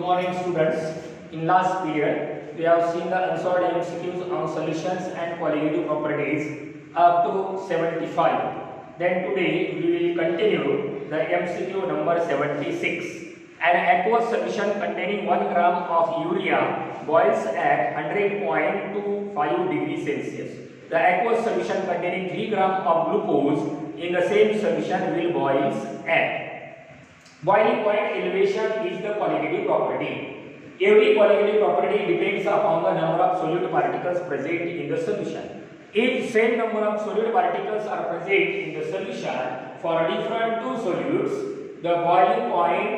morning, students. In last period, we have seen the unsolved MCQs on solutions and qualitative properties up to 75. Then today we will continue the MCQ number 76. An aqueous solution containing 1 gram of urea boils at 100.25 degrees Celsius. The aqueous solution containing 3 gram of glucose in the same solution will boil at. Boiling point elevation is the qualitative property. Every qualitative property depends upon the number of solute particles present in the solution. If same number of solute particles are present in the solution for different two solutes, the boiling point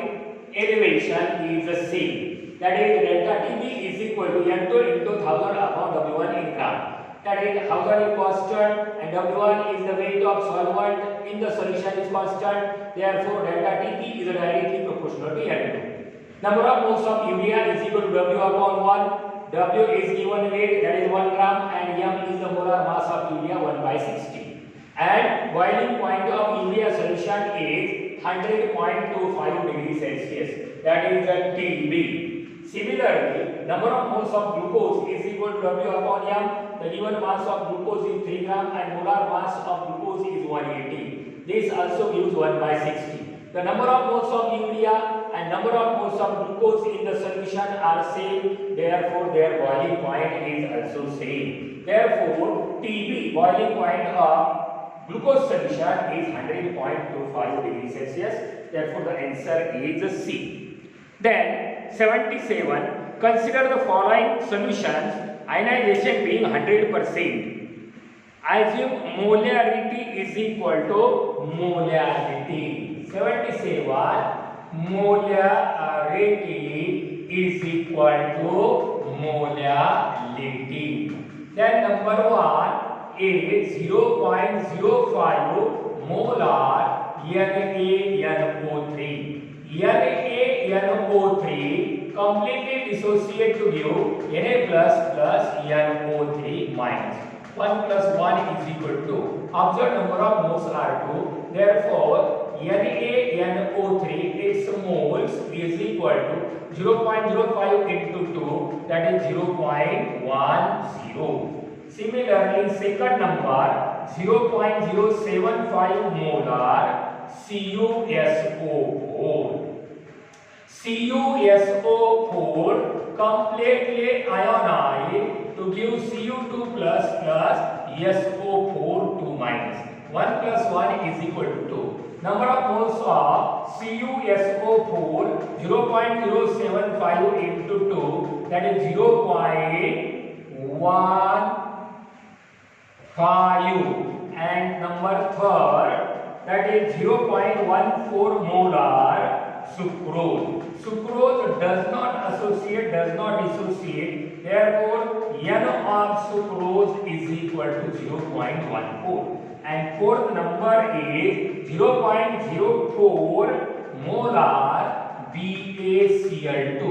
elevation is the same. That is, delta Tb is equal to N2 into 1000 upon W1 in gram. That is, 1000 is constant and W1 is the weight of solvent in the solution is constant. Therefore, delta Tb is directly proportional to N2. Number of moles of urea is equal to W upon 1. W is given weight, that is 1 gram, and M is the molar mass of urea 1 by 60. And boiling point of urea solution is 100.25 degrees Celsius. That is the Tb. Similarly, number of moles of glucose is equal to W upon M. The given mass of glucose is 3 gram and molar mass of glucose is 180. This also gives 1 by 60. The number of moles of urea and number of moles of glucose in the solution are same. Therefore, their boiling point is also same. Therefore, Tb, boiling point of glucose solution, is 100.25 degrees Celsius. Therefore, the answer is C. Then 77. Consider the following solutions. Ionization being 100%. Assume molarity is equal to molarity. 77. Molarity is equal to molality. Then number 1 is 0.05 molar NaNO3. NaNO3 completely dissociate to give Na plus plus NO3 minus. 1 plus 1 is equal to 2. Observed number of moles are 2. Therefore, NaNO3 its moles is equal to 0.05 into 2, that is 0.10. Similarly, second number 0.075 molar CuSO4. CuSO4 completely ionized to give Cu2 plus plus SO4 2 minus. 1 plus 1 is equal to 2. Number of moles of CuSO4 0.075 into 2, that is 0.15. And number third, that is 0.14 molar sucrose. Sucrose does not dissociate. Therefore, N of sucrose is equal to 0.14. And fourth number is 0.04 molar BaCl2.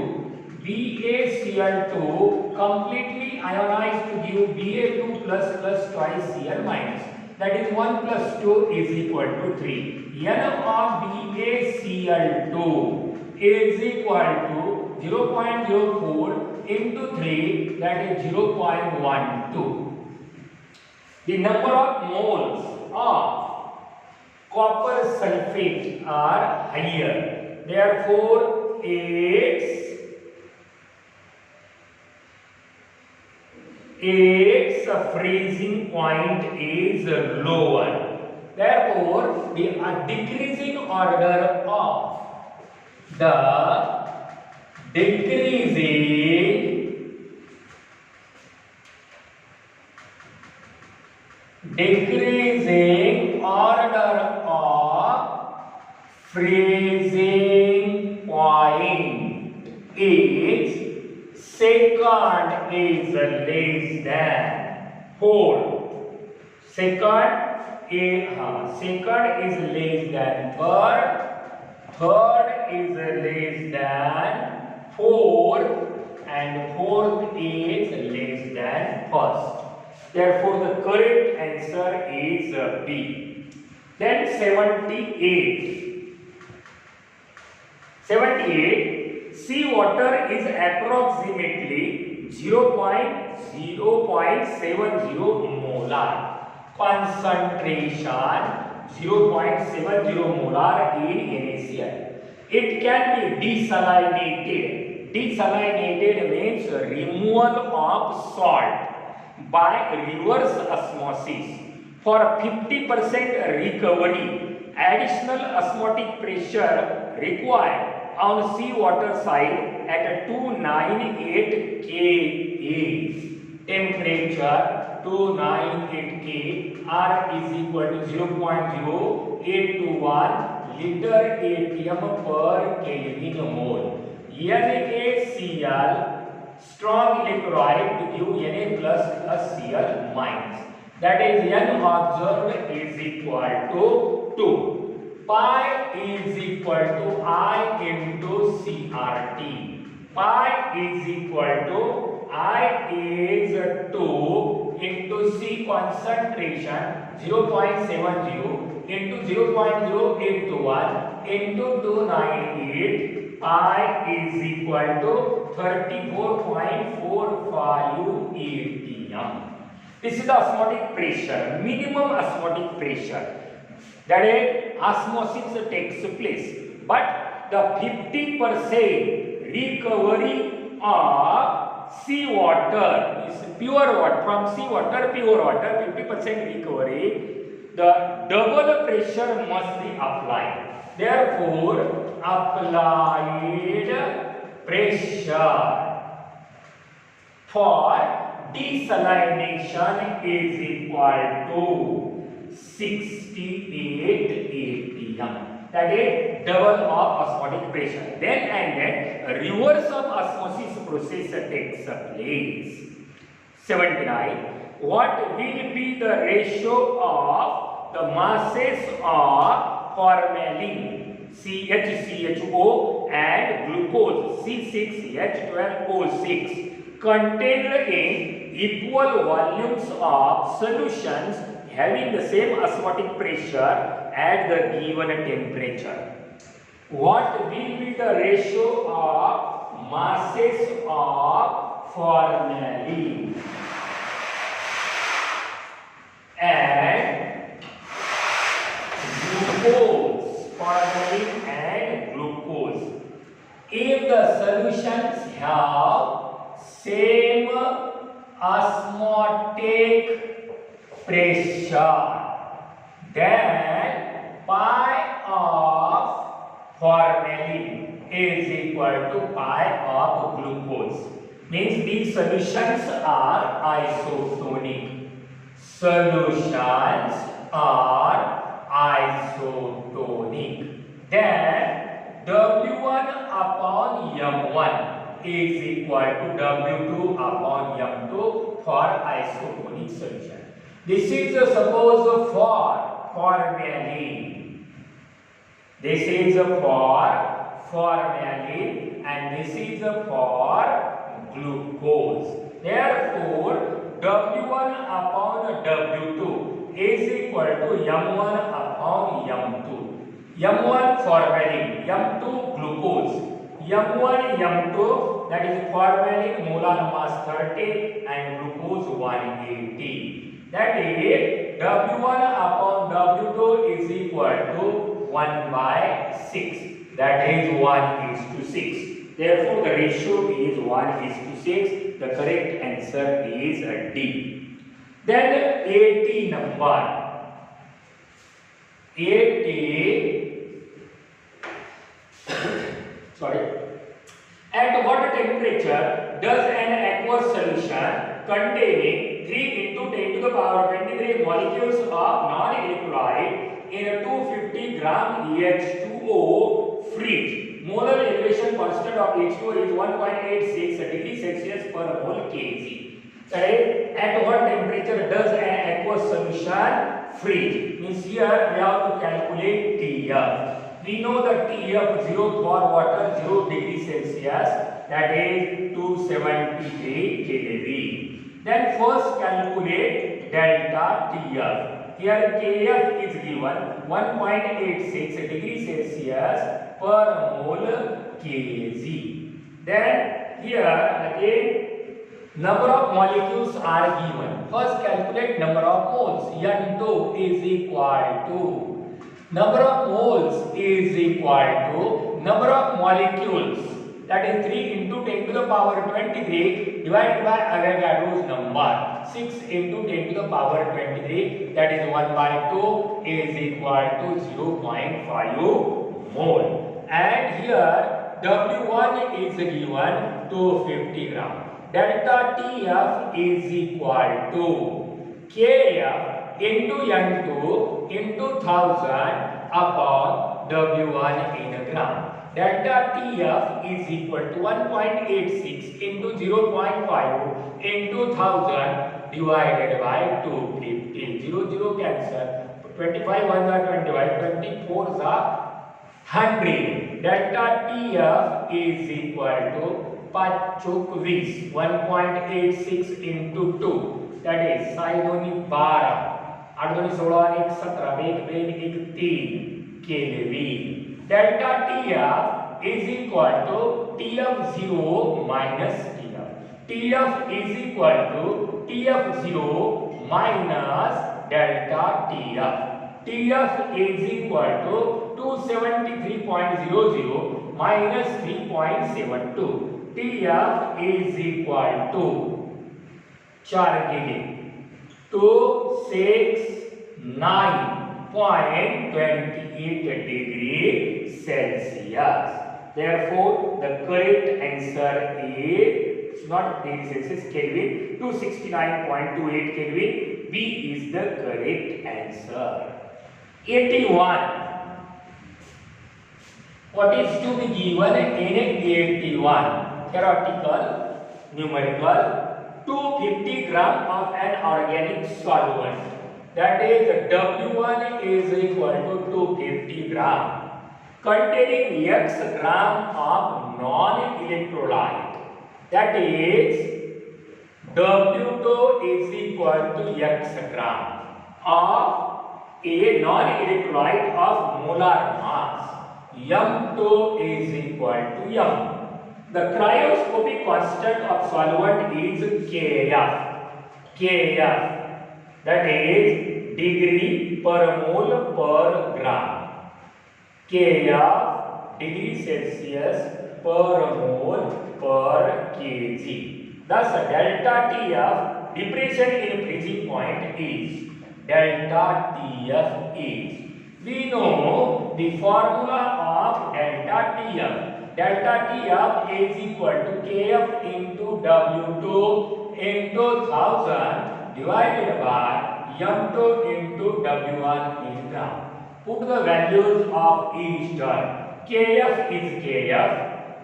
BaCl2 completely ionized to give Ba2 plus plus twice Cl minus. That is 1 plus 2 is equal to 3. N of BaCl2 is equal to 0.04 into 3, that is 0.12. The number of moles of copper sulfate are higher. Therefore, its freezing point is lower. Therefore, the decreasing order of the decreasing order of freezing point is second is less than 4. Second is less than third. Third is less than 4, and fourth is less than first. Therefore, the correct answer is B. Then 78. sea water is approximately 0.70 molar. Concentration 0.70 molar in NaCl. It can be desalinated. Desalinated means removal of salt by reverse osmosis. For 50% recovery, additional osmotic pressure required on seawater side at 298 K is temperature 298 K, R is equal to 0.0821 liter atm per Kelvin mole. NaCl strong electrolyte to give Na plus Cl minus. That is N observed is equal to 2. Pi is equal to I into CRT. Pi is equal to I is 2 into C concentration 0.70 into 0.0821 into 298. Pi is equal to 34.45 atm. This is the osmotic pressure, minimum osmotic pressure. That is, osmosis takes place. But the 50% recovery of seawater is pure water, from seawater, pure water, 50% recovery, the double pressure must be applied. Therefore, applied pressure for desalination is equal to 68 atm. That is double of osmotic pressure. Then and then a reverse of osmosis process takes place. 79. What will be the ratio of the masses of formalin CHCHO and glucose C6H12O6 contained in equal volumes of solutions having the same osmotic pressure at the given temperature? What will be the ratio of masses of formalin and glucose? Formalin and glucose. If the solutions have same osmotic pressure, then pi of formalin is equal to pi of glucose. Means these solutions are isotonic. Solutions are isotonic. Then W1 upon M1 is equal to W2 upon M2 for isotonic solution. This is suppose for formalin. This is for formalin and this is for glucose. Therefore, W1 upon W2 is equal to M1 upon M2. M1 formalin, M2 glucose. M1, M2, that is formalin molar mass 30 and glucose 180. That is W1 upon W2 is equal to 1 by 6. That is 1:6. Therefore, the ratio is 1:6. The correct answer is D. Then 80 number. 80. Sorry. At what temperature does an aqueous solution containing 3 into 10 to the power 23 molecules of non-electrolyte in a 250 gram H2O freeze? Molar elevation constant of H2O is 1.86 degrees Celsius per mole Kg. Correct? At what temperature does an aqueous solution freeze? Means here we have to calculate TF. We know that TF0 for water 0 degrees Celsius, that is 273 kV. Then first calculate delta TF. Here KF is given 1.86 degrees Celsius per mole Kg. Then here again number of molecules are given. First calculate number of moles. N2 is equal to number of moles is equal to number of molecules, that is 3 into 10 to the power 23 divided by Avogadro's number. 6 into 10 to the power 23, that is 1 by 2 is equal to 0.5 mole. And here W1 is given to 50 gram. Delta TF is equal to KF into N2 into 1000 upon W1 in a gram. Delta TF is equal to 1.86 into 0.5 into 1000 divided by 250. 0 cancel. 25 1s are 25, 24s are 100. Delta TF is equal to 5 20 1.86 into 2, that is 6 2 12 8 2 16 1 17 1 3 Kelvin. Delta TF is equal to TF0 minus TF. TF is equal to TF0 minus delta TF. TF is equal to 273.00 minus 3.72. TF is equal to 4 के 269.28 degree Celsius. Therefore, the correct answer is not degree Celsius, Kelvin, 269.28 Kelvin. B is the correct answer. 81. What is to be given in 81? Theoretical, numerical, 250 gram of an organic solvent. That is W1 is equal to 250 gram containing X gram of non-electrolyte. That is W2 is equal to X gram of a non-electrolyte of molar mass. M2 is equal to M. The cryoscopic constant of solvent is Kf. Kf, that is degree per mole per gram. Kf degree Celsius per mole per kg. Thus, delta Tf depression in freezing point is delta Tf is. We know the formula of delta Tf. Delta Tf is equal to Kf into W2 into 1000 divided by M2 into W1 in gram. Put the values of each term. Kf is Kf,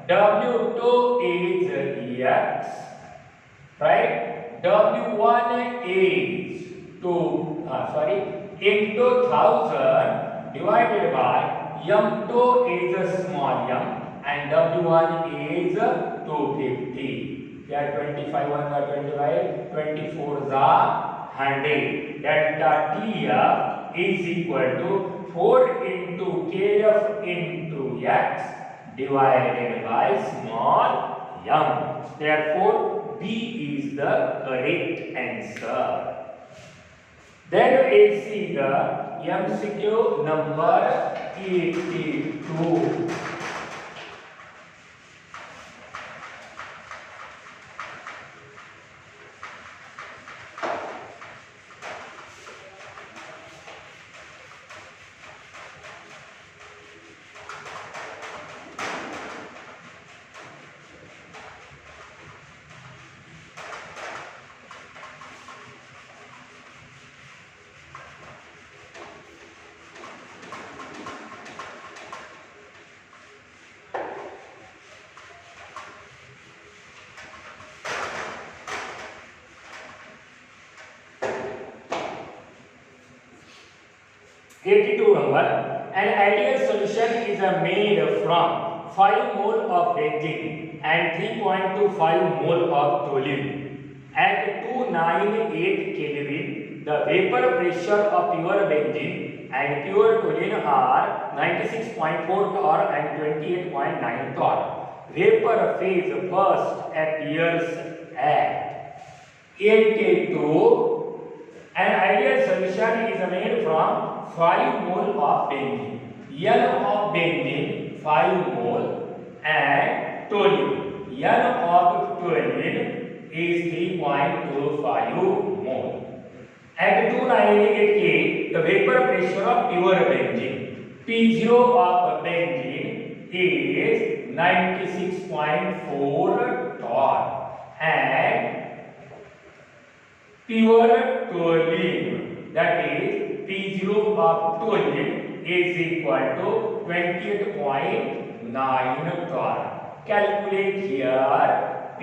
W2 is X, right? W1 is into 1000 divided by M2 is small m and W1 is 250. Here 25 1 are 25, 24 are 100. Delta Tf is equal to 4 into Kf into X divided by small m. Therefore, B is the correct answer. Then we see the MCQ number 82. Number, an ideal solution is made from 5 mole of benzene and 3.25 mole of toluene. At 298 Kelvin, the vapor pressure of pure benzene and pure toluene are 96.4 torr and 28.9 torr. vapor phase first appears at 82. An ideal solution is made from 5 mole of benzene. N of benzene 5 mole and toluene. N of toluene is 3.25 mole. At 298 K, the vapor pressure of pure benzene, P0 of benzene is 96.4 torr, and pure toluene, that is P0 of toluene is equal to 28.9 torr. Calculate here P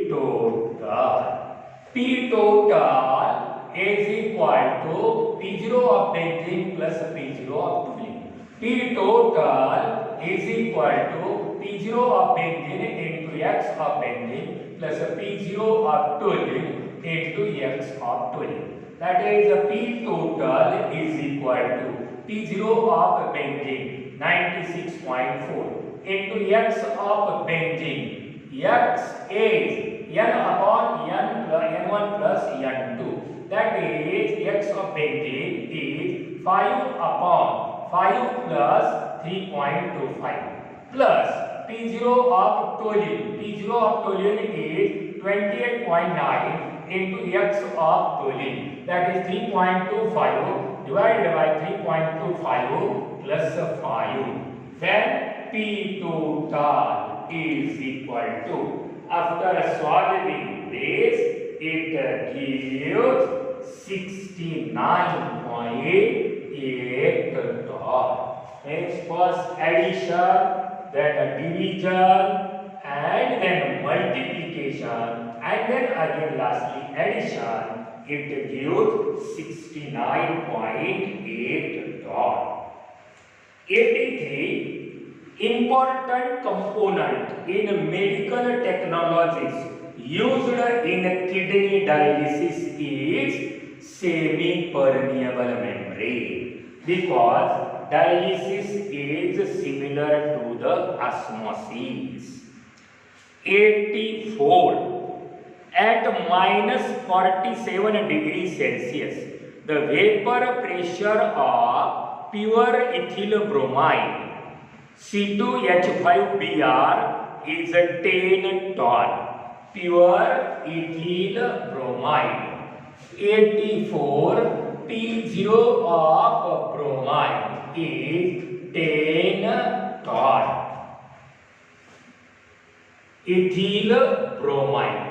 total. P total is equal to P0 of benzene plus P0 of toluene. P total is equal to P0 of benzene into X of benzene plus P0 of toluene into X of toluene. That is P total is equal to P0 of benzene 96.4 into X of benzene. X is N upon N1 plus N2. That is X of benzene is 5 upon 5 plus 3.25 plus P0 of toluene. P0 of toluene is 28.9 into X of toluene. That is 3.25 divided by 3.25 plus 5. Then P total is equal to, after solving this, it gives 69.8 torr. Next, first addition, then division, and then multiplication, and then again lastly addition. It gives 69.8 torr. 83. Important component in medical technologies used in kidney dialysis is semi-permeable membrane, because dialysis is similar to the osmosis. 84. At minus 47 degrees Celsius, the vapor pressure of pure ethyl bromide C2H5Br is 10 torr. Pure ethyl bromide. 84. P0 of bromide is 10 torr. Ethyl bromide,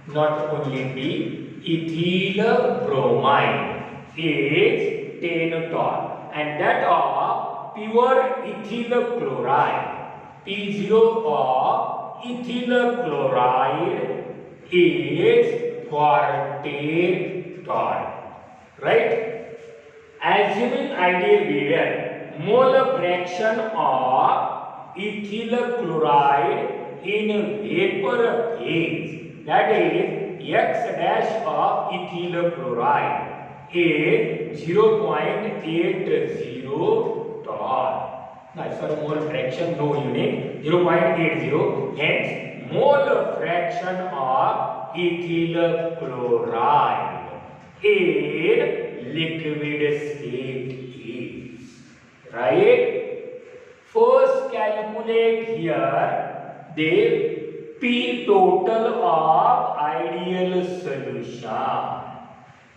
not only P, ethyl bromide is 10 torr, and that of pure ethyl chloride, P0 of ethyl chloride is 40 torr. Right? Assuming ideal behavior, mole fraction of ethyl chloride in vapor phase, that is X dash of ethyl chloride, is 0.80 torr. Now, for mole fraction, no unit, 0.80. Hence, mole fraction of ethyl chloride in liquid state is, right? First, calculate here the P total of ideal solution.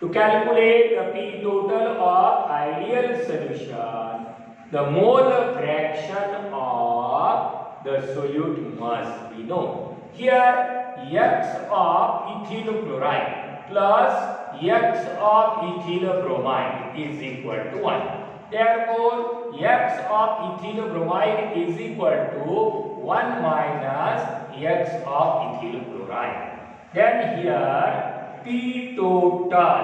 To calculate the P total of ideal solution, the mole fraction of the solute must be known. Here, X of ethyl chloride plus X of ethyl bromide is equal to 1. Therefore, X of ethyl bromide is equal to 1 minus X of ethyl chloride. Then here, P total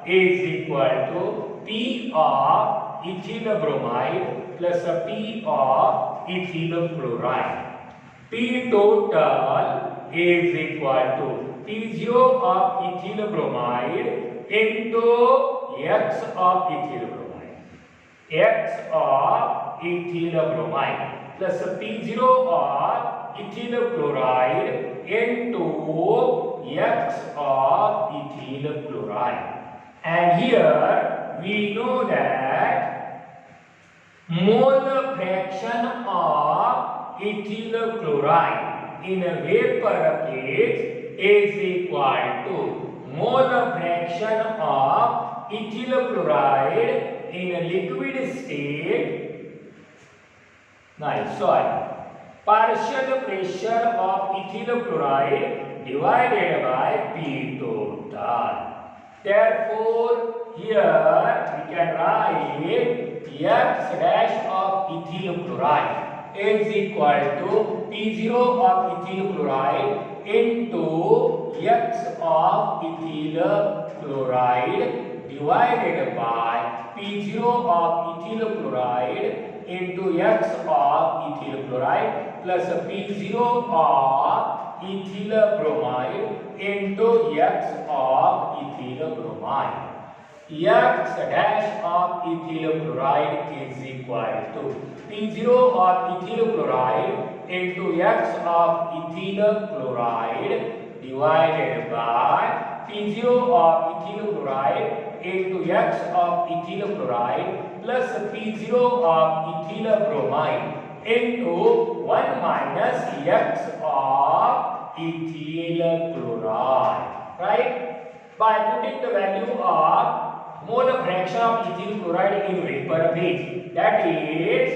is equal to P of ethyl bromide plus P of ethyl chloride. P total is equal to P0 of ethyl bromide into X of ethyl bromide. X of ethyl bromide plus P0 of ethyl chloride into X of ethyl chloride. And here we know that mole fraction of ethyl chloride in a vapor phase is equal to mole fraction of ethyl chloride in a liquid state. Nice. Sorry. Partial pressure of ethyl chloride divided by P total. Therefore, here we can write X dash of ethyl chloride is equal to P0 of ethyl chloride into X of ethyl chloride divided by P0 of ethyl chloride into X of ethyl chloride plus P0 of ethyl bromide into X of ethyl bromide. X dash of ethyl chloride is equal to P0 of ethyl chloride into X of ethyl chloride divided by P0 of ethyl chloride into X of ethyl chloride plus P0 of ethyl bromide into 1 minus X of ethyl chloride. Right? By putting the value of mole fraction of ethyl chloride in vapor phase, that is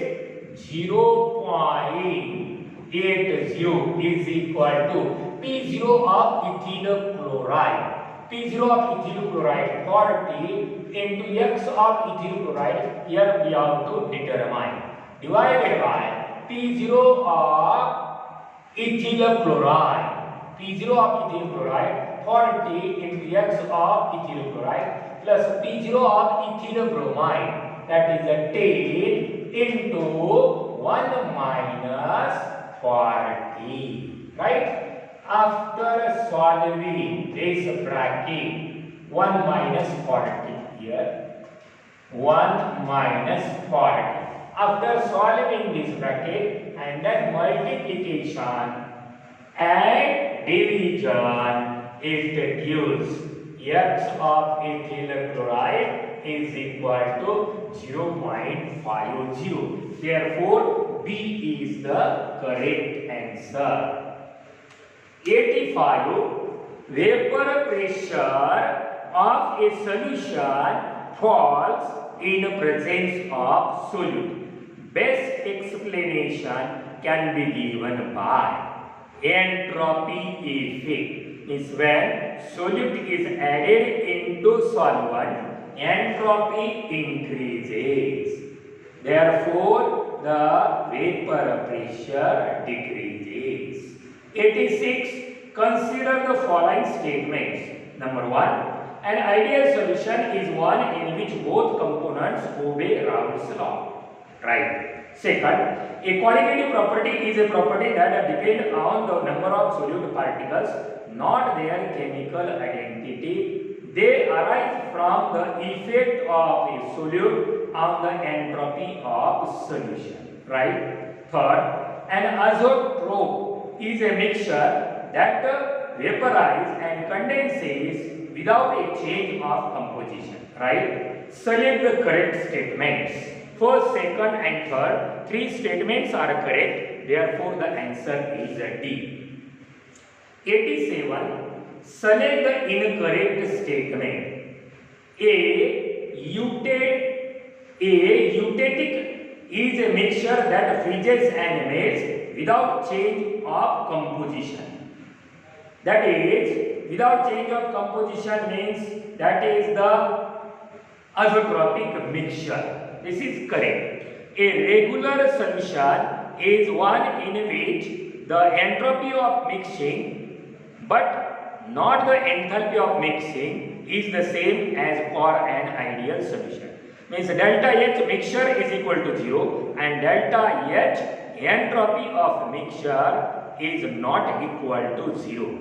0.80 is equal to P0 of ethyl chloride. P0 of ethyl chloride 40 into X of ethyl chloride, here we have to determine, divided by P0 of ethyl chloride. P0 of ethyl chloride 40 into X of ethyl chloride plus P0 of ethyl bromide, that is a 10 into 1 minus 40. Right? After solving this bracket, 1 minus 40 here, 1 minus 40. After solving this bracket and then multiplication and division, it gives X of ethyl chloride is equal to 0.50. Therefore, B is the correct answer. 85. Vapor pressure of a solution falls in presence of solute. Best explanation can be given by entropy effect. Is when solute is added into solvent, entropy increases. Therefore, the vapor pressure decreases. 86. Consider the following statements. Number 1. An ideal solution is one in which both components obey Raoult's law. Right. Second, a qualitative property is a property that depends on the number of solute particles, not their chemical identity. They arise from the effect of a solute on the entropy of solution. Right. Third, an azeotrope is a mixture that vaporizes and condenses without a change of composition. Right. Select the correct statements. First, second and third, 3 statements are correct. Therefore, the answer is D. 87. Select the incorrect statement. A eutectic is a mixture that freezes and melts without change of composition. That is, without change of composition means that is the azeotropic mixture. This is correct. A regular solution is one in which the entropy of mixing but not the enthalpy of mixing is the same as for an ideal solution. Means delta H mixture is equal to 0 and delta H entropy of mixture is not equal to 0.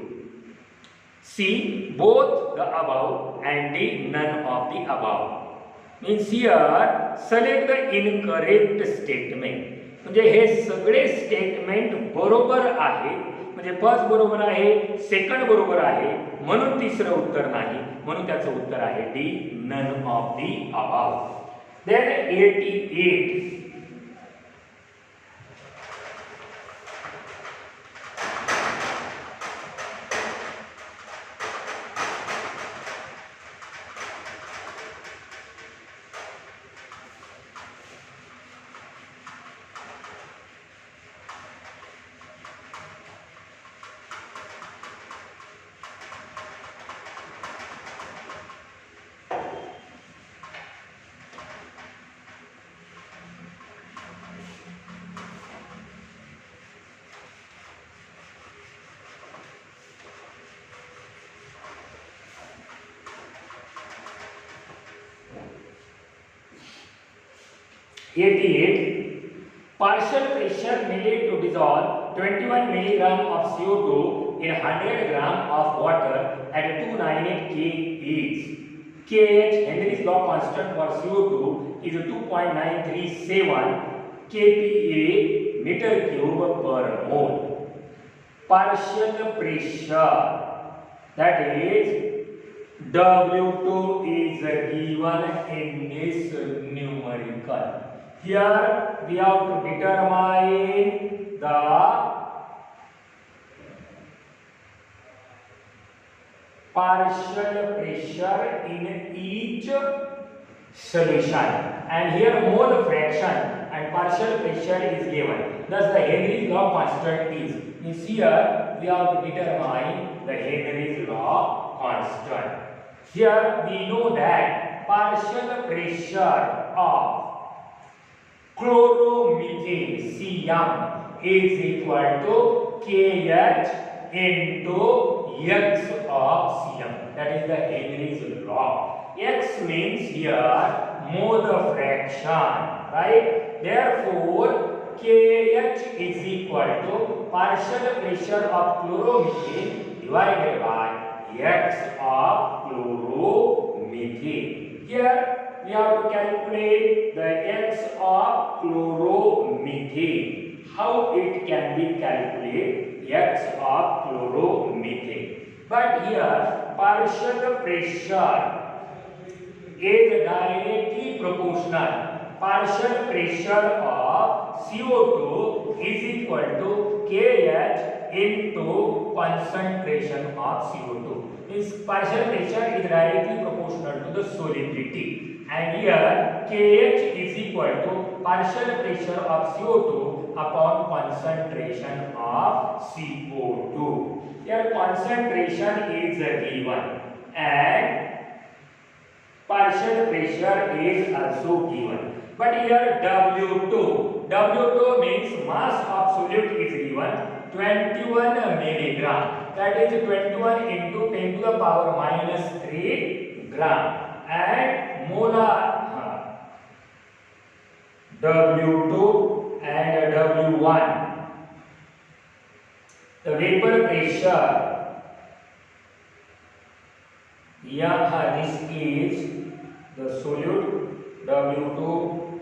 C. Both the above and D. None of the above. Means here select the incorrect statement. म्हणजे हे सगळे statement बरोबर आहे. म्हणजे first बरोबर आहे, second बरोबर आहे, म्हणून तिसरं उत्तर नाही. म्हणून त्याचं उत्तर आहे D, none of the above. Then 88. Partial pressure needed to dissolve 21 milligram of CO2 in 100 gram of water at 298 K is. Kh, Henry's law constant for CO2 is 2.937 kPa meter cube per mole. Partial pressure, that is W2 is given in this numerical. Here we have to determine the partial pressure in each solution, and here mole fraction and partial pressure is given. Thus the Henry's law constant is here we have to determine the Henry's law constant. Here we know that partial pressure of chloromethane Cm is equal to Kh into X of Cm. That is the Henry's law. X means here mole fraction, right? Therefore Kh is equal to partial pressure of chloromethane divided by X of chloromethane. Here we have to calculate the X of chloromethane. How it can be calculated? X of chloromethane. But here partial pressure is directly proportional. Partial pressure of CO2 is equal to Kh into concentration of CO2. This partial pressure is directly proportional to the solubility, and here Kh is equal to partial pressure of CO2 upon concentration of CO2. Here concentration is given and partial pressure is also given. But here W2 means mass of solute is given 21 milligram. That is 21 into 10 to the power minus 3 gram. And molar W2 and W1. The vapor pressure, this is the solute W2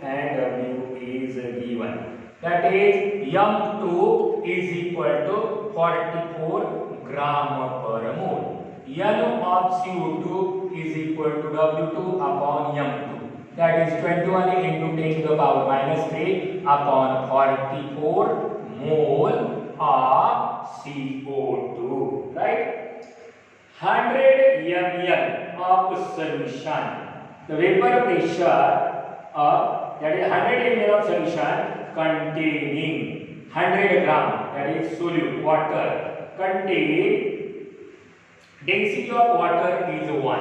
and W is given. That is M2 is equal to 44 gram per mole. N of CO2 is equal to W2 upon M2. That is 21 into 10 to the power minus 3 upon 44 mole of CO2. Right? 100 ml of solution. The vapor pressure of that is 100 ml of solution containing 100 gram, that is solute water, contain density of water is 1.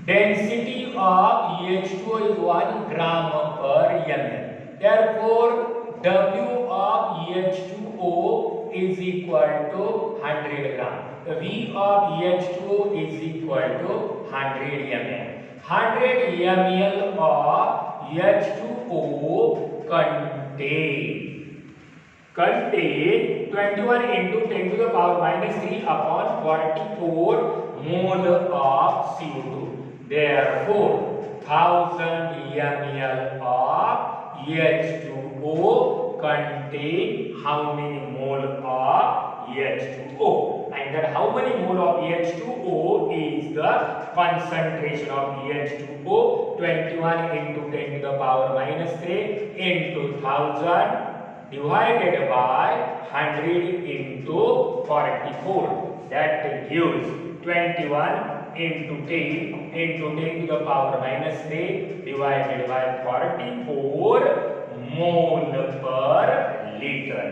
Density of H2O is 1 gram per ml. Therefore, W of H2O is equal to 100 gram. The V of H2O is equal to 100 ml. 100 ml of H2O contain 21 into 10 to the power minus 3 upon 44 mole of CO2. Therefore, 1000 ml of H2O contain how many mole of H2O, and that how many mole of H2O is the concentration of H2O. 21 into 10 to the power minus 3 into 1000 divided by 100 into 44. That gives 21 into 10 into 10 to the power minus 3 divided by 44 mole per liter.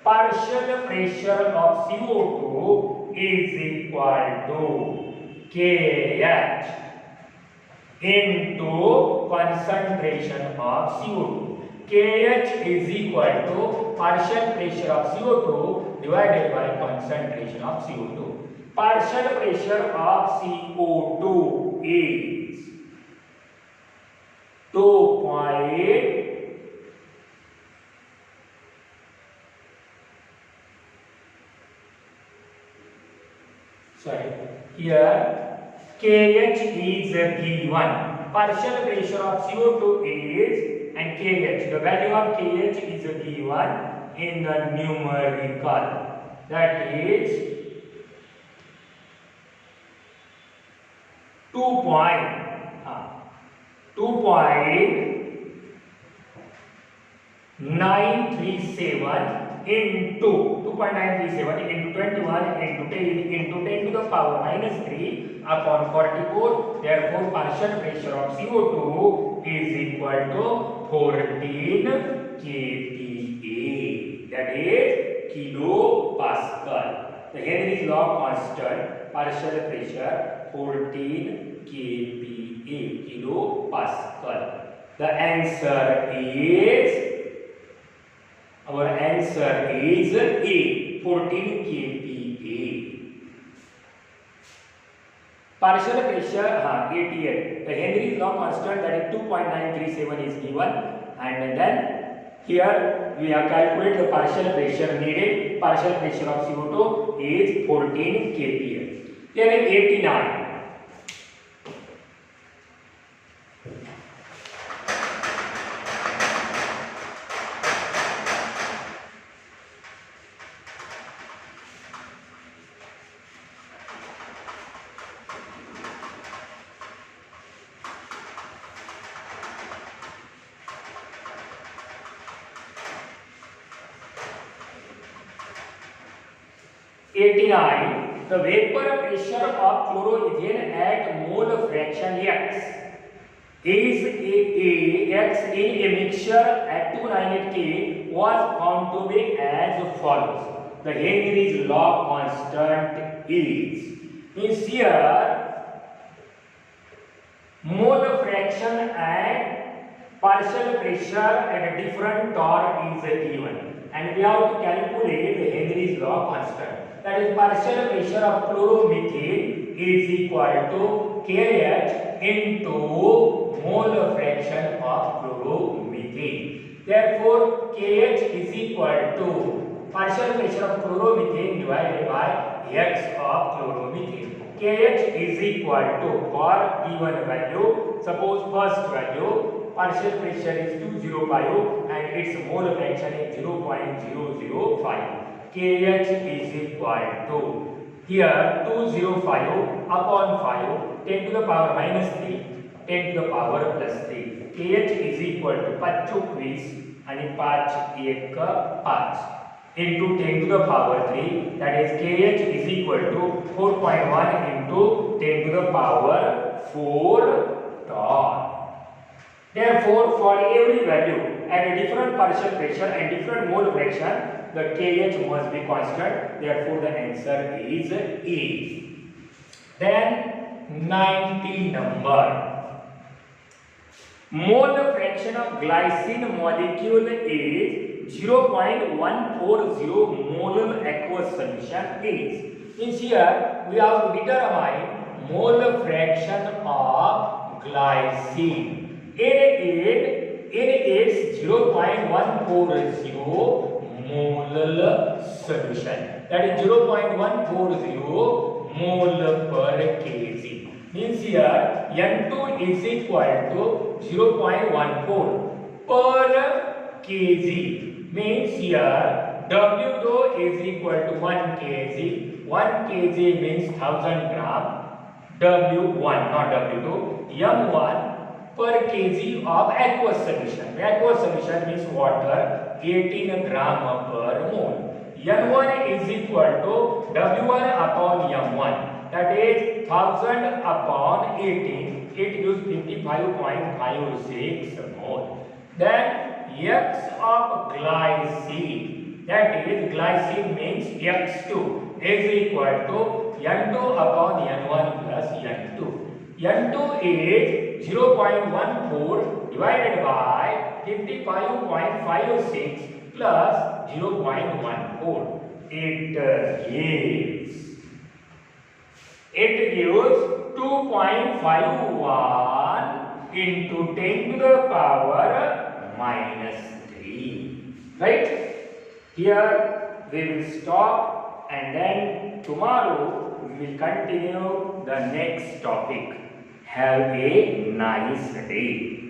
Partial pressure of CO2 is equal to Kh into concentration of CO2. Kh is equal to partial pressure of CO2 divided by concentration of CO2. Partial pressure of CO2 is 2. Here Kh is given. Partial pressure of CO2 is, and Kh, the value of Kh is given in the numerical. That is 2.937 into 2.937 into 21 into 10 to the power minus 3 upon 44. Therefore, partial pressure of CO2 is equal to 14 kPa. That is kilopascal. The Henry's law constant, partial pressure 14 kPa, kilopascal. The answer is, our answer is A, 14 kPa. Partial pressure, ATL. The Henry's law constant, that is 2.937 is given, and then here we have calculated the partial pressure needed. Partial pressure of CO2 is 14 kPa. Then 89. The vapor pressure of chloroethane at mole fraction X is X in a mixture at 298 K was found to be as follows. The Henry's law constant is, means here mole fraction and partial pressure at a different torr is given, and we have to calculate the Henry's law constant. That is, partial pressure of chloromethane is equal to Kh into mole fraction of chloromethane. Therefore, Kh is equal to partial pressure of chloromethane divided by X of chloromethane. Kh is equal to, for given value, suppose first value, partial pressure is 205 and its mole fraction is 0.005. Kh is equal to, here 205 upon 5, 10 to the power minus 3, 10 to the power plus 3. Kh is equal to 25 and 5 1 5 into 10 to the power 3, that is Kh is equal to 4.1 into 10 to the power 4 torr. Therefore, for every value at a different partial pressure and different mole fraction, the Kh must be constant. Therefore, the answer is A. Then 90 number. Mole fraction of glycine molecule is 0.140 mole aqueous solution is. Means here we have to determine mole fraction of glycine. In its 0.140 mole solution, that is 0.140 mole per kg. Means here N2 is equal to 0.14. per kg. Means here W2 is equal to 1 kg. 1 kg means 1000 gram. W1 not W2. M1 per kg of aqueous solution. Aqueous solution means water, 18 gram per mole. N1 is equal to W1 upon M1, that is 1000 upon 18. It gives 55.56 mole. Then X of glycine, that is glycine means X2, is equal to N2 upon N1 plus N2. N2 is 0.14 divided by 55.56 plus 0.14. It gives 2.51 into 10 to the power minus 3. Right? Here we will stop, and then tomorrow we will continue the next topic. Have a nice day.